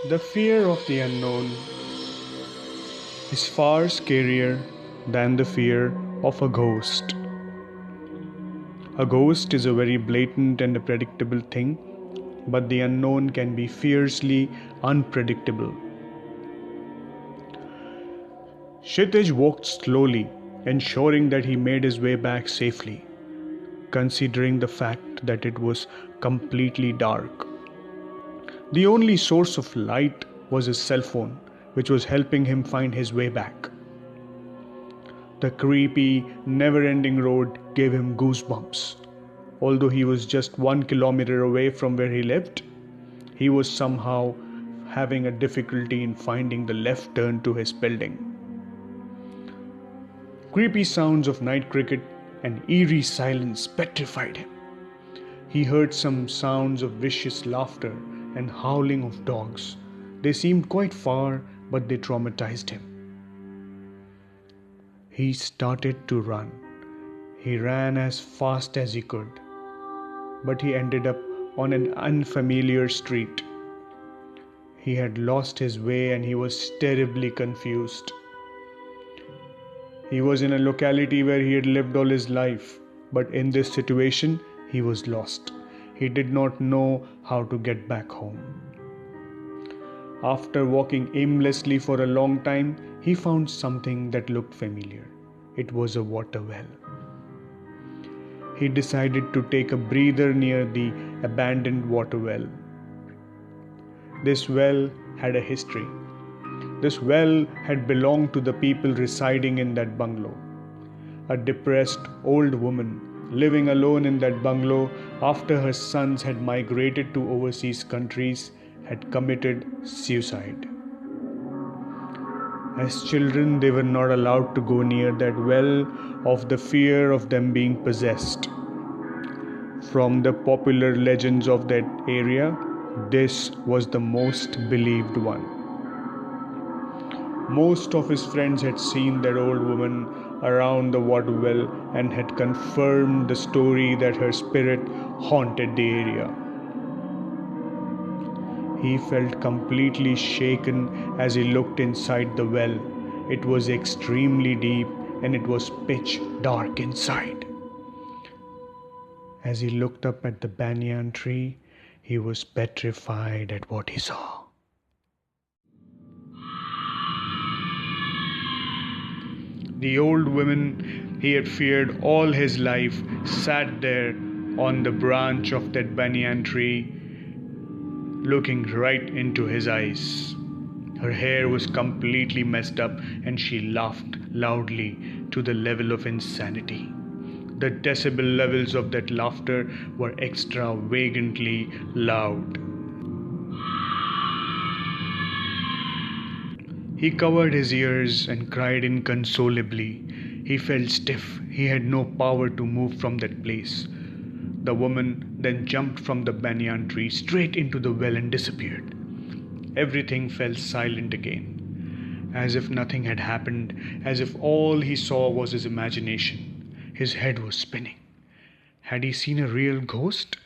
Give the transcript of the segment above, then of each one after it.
The fear of the unknown is far scarier than the fear of a ghost. A ghost is a very blatant and a predictable thing, but the unknown can be fiercely unpredictable. Kshitij walked slowly, ensuring that he made his way back safely, considering the fact that it was completely dark. The only source of light was his cell phone, which was helping him find his way back. The creepy, never-ending road gave him goosebumps. Although he was just 1 kilometer away from where he lived, he was somehow having a difficulty in finding the left turn to his building. Creepy sounds of night cricket and eerie silence petrified him. He heard some sounds of vicious laughter and howling of dogs. They seemed quite far, but they traumatized him. He started to run. He ran as fast as he could, but he ended up on an unfamiliar street. He had lost his way and he was terribly confused. He was in a locality where he had lived all his life, but in this situation, he was lost. He did not know how to get back home. After walking aimlessly for a long time, he found something that looked familiar. It was a water well. He decided to take a breather near the abandoned water well. This well had a history. This well had belonged to the people residing in that bungalow. A depressed old woman living alone in that bungalow after her sons had migrated to overseas countries had committed suicide. As children, they were not allowed to go near that well of the fear of them being possessed. From the popular legends of that area, this was the most believed one. Most of his friends had seen that old woman around the water well and had confirmed the story that her spirit haunted the area. He felt completely shaken as he looked inside the well. It was extremely deep and it was pitch dark inside. As he looked up at the banyan tree, he was petrified at what he saw. The old woman he had feared all his life sat there on the branch of that banyan tree, looking right into his eyes. Her hair was completely messed up and she laughed loudly to the level of insanity. The decibel levels of that laughter were extravagantly loud. He covered his ears and cried inconsolably. He felt stiff. He had no power to move from that place. The woman then jumped from the banyan tree straight into the well and disappeared. Everything fell silent again, as if nothing had happened, as if all he saw was his imagination. His head was spinning. Had he seen a real ghost,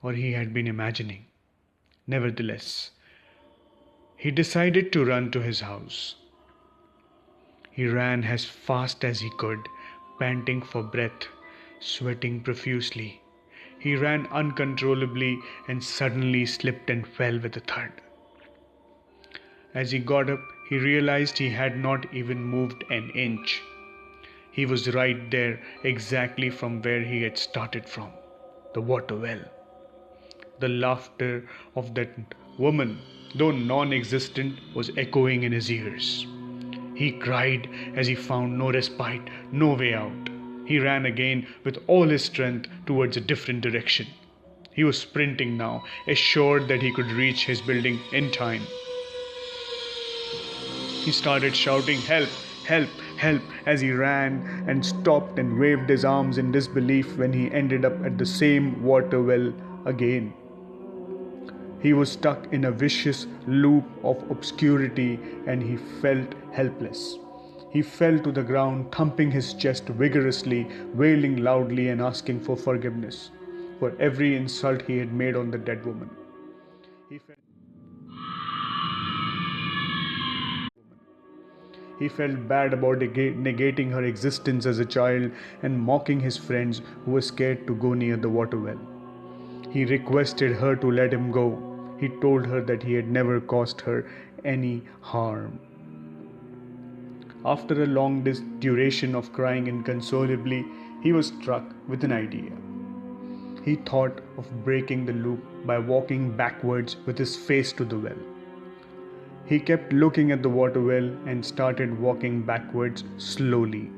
or he had been imagining? Nevertheless, he decided to run to his house. He ran as fast as he could, panting for breath, sweating profusely. He ran uncontrollably and suddenly slipped and fell with a thud. As he got up, he realized he had not even moved an inch. He was right there, exactly from where he had started from, the water well. The laughter of that woman, though non-existent, was echoing in his ears. He cried as he found no respite, no way out. He ran again with all his strength towards a different direction. He was sprinting now, assured that he could reach his building in time. He started shouting, "Help! Help! Help!" as he ran and stopped and waved his arms in disbelief when he ended up at the same water well again. He was stuck in a vicious loop of obscurity and he felt helpless. He fell to the ground, thumping his chest vigorously, wailing loudly and asking for forgiveness for every insult he had made on the dead woman. He felt He felt bad about negating her existence as a child and mocking his friends who were scared to go near the water well. He requested her to let him go. He told her that he had never caused her any harm. After a long duration of crying inconsolably, he was struck with an idea. He thought of breaking the loop by walking backwards with his face to the well. He kept looking at the water well and started walking backwards slowly.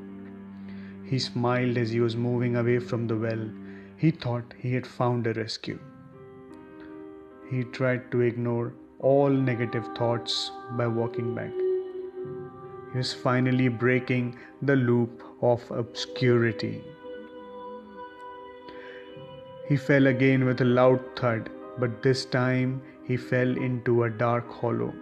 He smiled as he was moving away from the well. He thought he had found a rescue. He tried to ignore all negative thoughts by walking back. He was finally breaking the loop of obscurity. He fell again with a loud thud, but this time he fell into a dark hollow.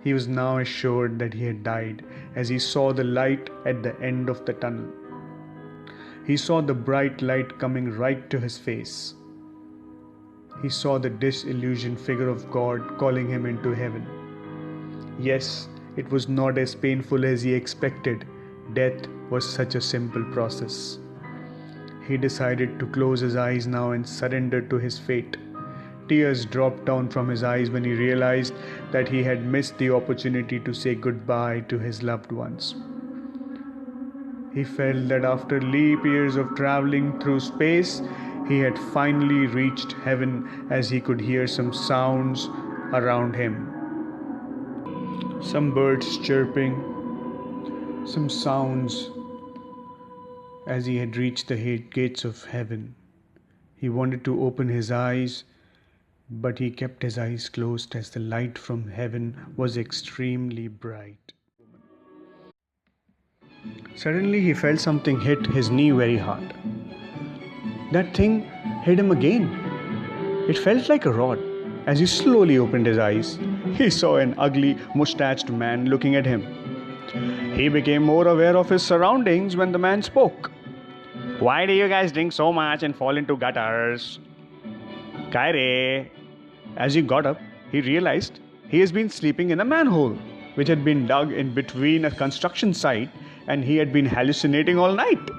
He was now assured that he had died as he saw the light at the end of the tunnel. He saw the bright light coming right to his face. He saw the disillusioned figure of God calling him into heaven. Yes, it was not as painful as he expected. Death was such a simple process. He decided to close his eyes now and surrender to his fate. Tears dropped down from his eyes when he realized that he had missed the opportunity to say goodbye to his loved ones. He felt that after leap years of traveling through space, he had finally reached heaven as he could hear some sounds around him. Some birds chirping, some sounds as he had reached the gates of heaven. He wanted to open his eyes, but he kept his eyes closed as the light from heaven was extremely bright. Suddenly he felt something hit his knee very hard. That thing hit him again. It felt like a rod. As he slowly opened his eyes, he saw an ugly, mustached man looking at him. He became more aware of his surroundings when the man spoke. "Why do you guys drink so much and fall into gutters?" "Kaire." As he got up, he realized he has been sleeping in a manhole, which had been dug in between a construction site, and he had been hallucinating all night.